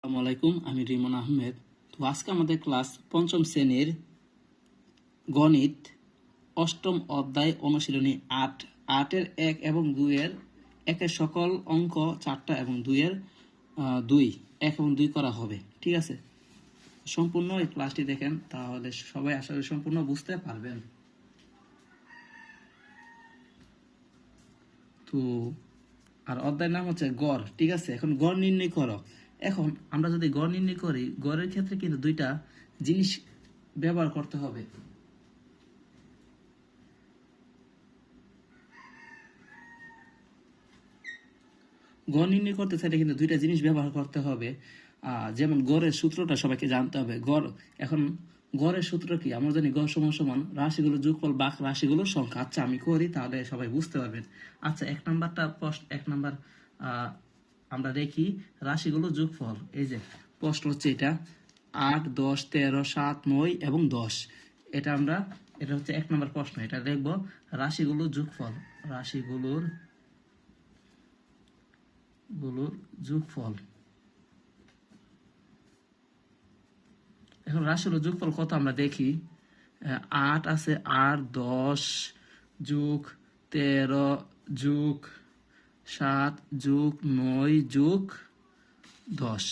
আসসালামু আলাইকুম, আমি রিমন আহমেদ। তো আজকে আমাদের ক্লাস পঞ্চম শ্রেণীর গণিত অষ্টম অধ্যায় অনুশীলনী ৮। ৮-এর ১ এবং ২-এর ১-এর সকল অঙ্ক ৪টা এবং ২-এর ২ ১ এবং ২ করা হবে। ঠিক আছে, সম্পূর্ণ এই ক্লাসটি দেখেন, তাহলে সবাই আসলে সম্পূর্ণ বুঝতে পারবেন। তো আর অধ্যায়ের নাম হচ্ছে গড়। ঠিক আছে, এখন গড় নির্ণয় করো। এখন আমরা যদি গড় নির্ণয় করি, গড়ের ক্ষেত্রে কিন্তু দুইটা জিনিস ব্যবহার করতে হবে। গড় নির্ণয় করতে চাইলে কিন্তু দুইটা জিনিস ব্যবহার করতে হবে। যেমন গড়ের সূত্রটা সবাইকে জানতে হবে। এখন গড়ের সূত্র কি? আমরা জানি গড় সমান সমান রাশিগুলো যোগফল বাক রাশিগুলোর সংখ্যা। আচ্ছা, আমি করি, তাহলে সবাই বুঝতে পারবেন। আচ্ছা, এক নাম্বার আমরা দেখি রাশিগুলো যোগফল। এই যে প্রশ্ন হচ্ছে এটা 8, 10, 13, 7, 9 এবং 10। এটা হচ্ছে 1 নম্বর প্রশ্ন। এটা দেখব রাশিগুলোর যোগফল। রাশিগুলোর যোগফল। এখন রাশিগুলোর যোগফল কত আমরা দেখি। 8 আছে, 8, 10 যোগ 13 যোগ 7 যোগ 9 যোগ 10।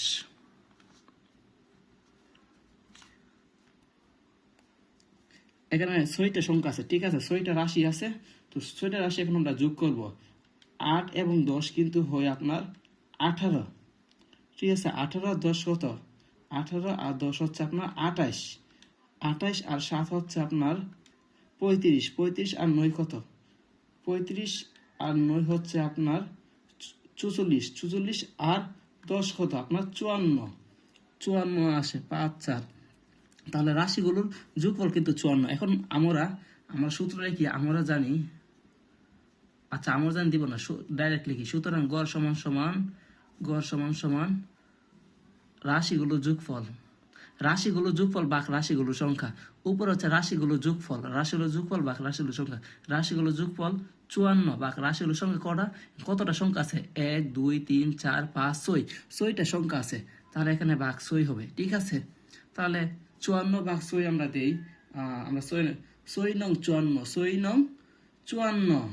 এখানে 6টা সংখ্যা আছে। ঠিক আছে, 6টা রাশি আছে। তো 6টা রাশি এখন আমরা যোগ করব। 8 এবং 10 কিন্তু হয় আপনার 18। ঠিক আছে, 18 আর 10 কত? 18 আর 10 হচ্ছে আপনার 28। 28 আর 7 হচ্ছে আপনার 35। 35 আর 9 কত? 35 আর 9 হচ্ছে আপনার 44। 44 আর 10 কত? আপনার 54। 54 আসে 5, 4। তাহলে রাশিগুলোর যোগফল কিন্তু 54। এখন আমরা সূত্রটা কি আমরা জানি। আচ্ছা, আমরা জানি দিব না, ডাইরেক্ট লিখি। সুতরাং গড় সমান সমান রাশিগুলো যোগফল। রাশিগুলো যোগফল বাক রাশিগুলোর সংখ্যা। উপর হচ্ছে রাশিগুলো যোগফল, রাশিগুলো যোগফল বাক রাশিগুলোর সংখ্যা। রাশিগুলো যোগফল 54 বাক রাশিগুলোর সংখ্যা কতটা সংখ্যা আছে? 1, 2, 3, 4, 5, 6। 6টা সংখ্যা আছে, তাহলে এখানে বাক 6 হবে। ঠিক আছে, তাহলে 54 বাক 6 আমরা দেই। আমরা 6 নং 54, 6 নং 54,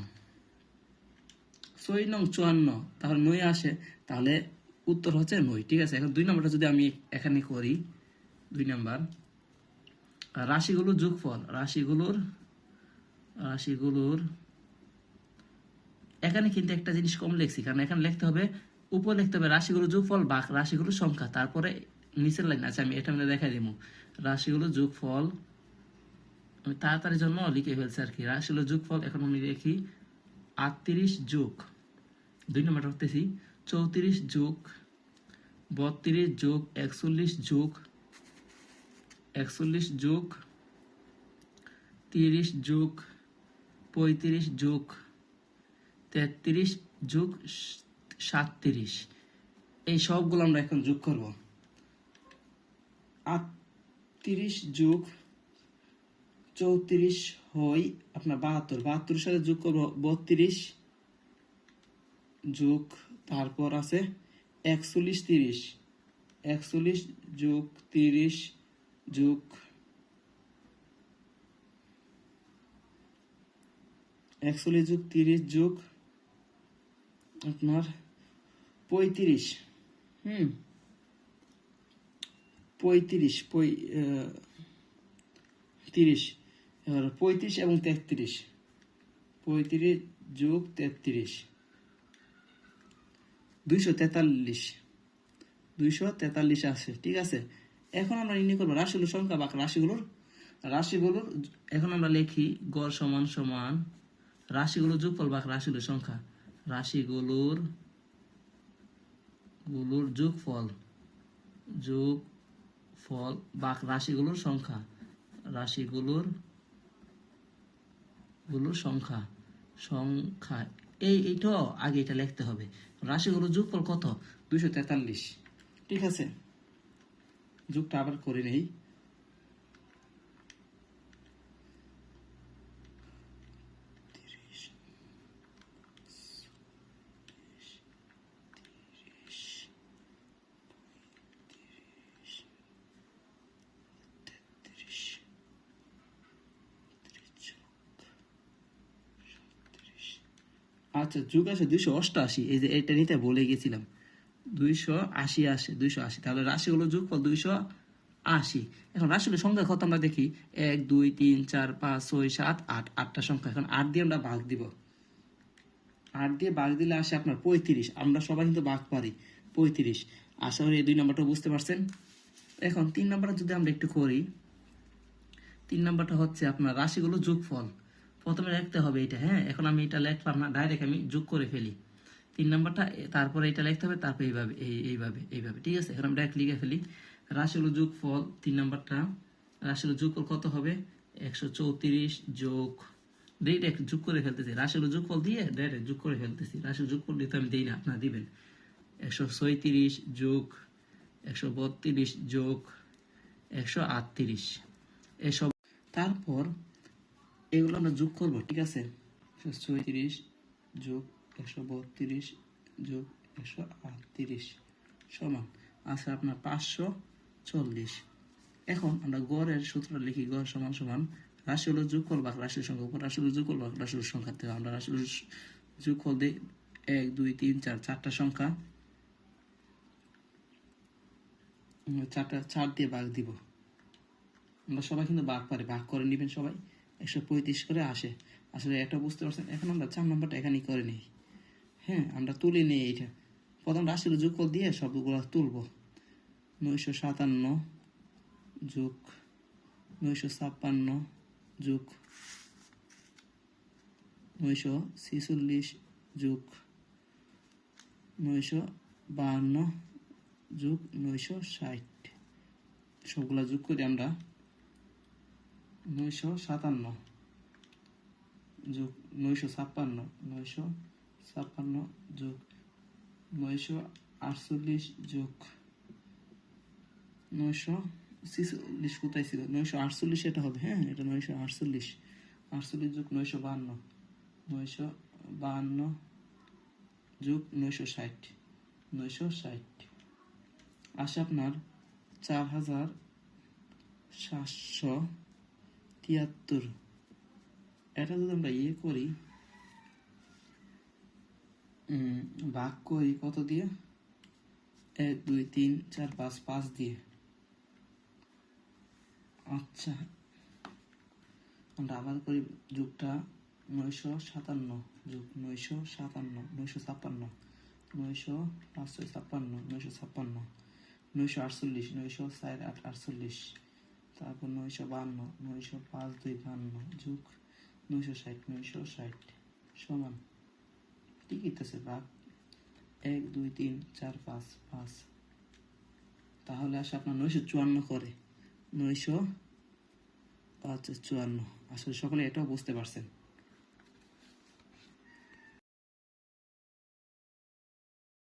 6 নং 54, তাহলে 9 আসে, তাহলে উত্তর হচ্ছে 9। ঠিক আছে, এখন 2 নম্বরটা যদি আমি এখানে করি, 2 নাম্বার রাশিগুলোর যোগফল। রাশিগুলোর এখানে কিন্তু একটা জিনিস কম লিখছি, কারণ এখানে লিখতে হবে, উপর লিখতে হবে রাশিগুলোর যোগফল বাক রাশিগুলোর সংখ্যা, তারপরে নিচের লাইন আছে, আমি এটা দেখাই দিব। রাশিগুলোর যোগফল আমি তাড়াতাড়ির জন্য লিখে ফেলছি আর কি। রাশিগুলোর যোগফল এখন আমি দেখি 38 যোগ 2 নম্বর রাখতেছি 34 যোগ 32 যোগ 41 যোগ 30 যোগ 35 যোগ 33 যোগ 37। এই সবগুলো আমরা এখন যোগ করব। 38 যোগ 34 হয় আপনার 72। 72 সাথে যোগ করব 32 যোগ, তারপর আছে 41, 30। 41 যোগ 30 যোগ 41 যোগ 30 যোগ আপনার 35। 35 30, এবার 35 এবং 33। 35 যোগ 33 243। 243 আসে। ঠিক আছে, এখন আমরা নির্ণয় করবো রাশিগুলোর সংখ্যা বা রাশিগুলোর এখন আমরা লিখি গড় সমান সমান রাশিগুলোর যোগফল বা রাশিগুলোর সংখ্যা। রাশিগুলোর যোগফল বা রাশিগুলোর সংখ্যা। রাশিগুলোর সংখ্যা এইটা আগে এটা লিখতে হবে। রাশিগুলোর যোগফল কত? 243। ঠিক আছে, যোগটা আবার করে নেই। আচ্ছা যোগ আসে 288, এই যে এটা নিতে বলে গেছিলাম। 280 আসে, 280, তাহলে রাশিগুলো যোগফল 280। এখন রাশিগুলোর সংখ্যা কত আমরা দেখি, 1 2 3 4 5 6 7 8, 8টা সংখ্যা। এখন 8 দিয়ে আমরা ভাগ দিব, 8 দিয়ে ভাগ দিলে আসে আপনার 35। আমরা সবাই কিন্তু ভাগ পারি 35। আশা করি এই 2 নম্বরটা বুঝতে পারছেন। এখন 3 নম্বরটা যদি আমরা একটু করি, 3 নম্বরটা হচ্ছে আপনার রাশিগুলো যোগফল। প্রথমে লিখতে হবে এটা, হ্যাঁ। এখন আমি এটা লিখলাম না, ডাইরেক্ট আমি যোগ করে ফেলি 3 নম্বরটা, তারপরে এটা লিখতে হবে, তারপরে এইভাবে এইভাবে, ঠিক আছে। এখন আমি ডাইরেক্ট লিখে ফেলি রাশিগুলো যোগফল 3 নম্বরটা। রাশিগুলো যোগফল কত হবে, 134 যোগ, ডাইরেক্ট যোগ করে ফেলতেছি, রাশিগুলো যোগফল দিয়ে ডাইরেক্ট যোগ করে ফেলতেছি। রাশিগুলো যোগফল দিতে আমি দিই না, আপনারা দিবেন। 136 যোগ 132 যোগ 138, এসব। তারপর এগুলো আমরা যোগ করব, ঠিক আছে। 136 যোগ 132 যোগ 138 সমান আছে আপনার 540। এখন আমরা গড়ের সূত্রটা লিখি, গড় সমান সমান রাশিগুলো যোগফল ভাগ রাশির সংখ্যা, উপর রাশিগুলো যোগফল ভাগ রাশির সংখ্যা থেকে আমরা রাশিগুলো যোগফল দিই 1 2 3 4, 4টা সংখ্যা, 4 দিয়ে ভাগ দিব। আমরা সবাই কিন্তু ভাগ পারি, ভাগ করে নেবেন সবাই। 135 করে আসে। আসলে এটা বুঝতে পারছেন। এখন আমরা 4 নম্বরটা এখানেই করে নিই, হ্যাঁ। আমরা তুলে নিই এইটা, প্রথম রাশির যোগফল দিয়ে সবগুলো তুলব। 957 যোগ 956 যোগ 946 যোগ 952 যোগ 960, সবগুলা যোগ করে আমরা 957 যোগ 956 যোগ 948 যোগ 946, কোথায় ছিল 948, এটা হবে, হ্যাঁ। এটা 948, 48 যোগ 952 যোগ 960 আসে আপনার 4773। এটা যদি আমরা করি, ভাগ করি কত দিয়ে, 1 2 3 4 5, 5 দিয়ে। আচ্ছা আমরা আবার করি যোগটা, 957 যোগ 957 956 956 948 948, তারপর 952 905 2 52 যোগ 960 সমান, ঠিক আছে ভাগ 1 2 3 4 5 5, তাহলে আসে আপনার 954 করে, 954। আসলে সকলে এটাও বুঝতে পারছেন।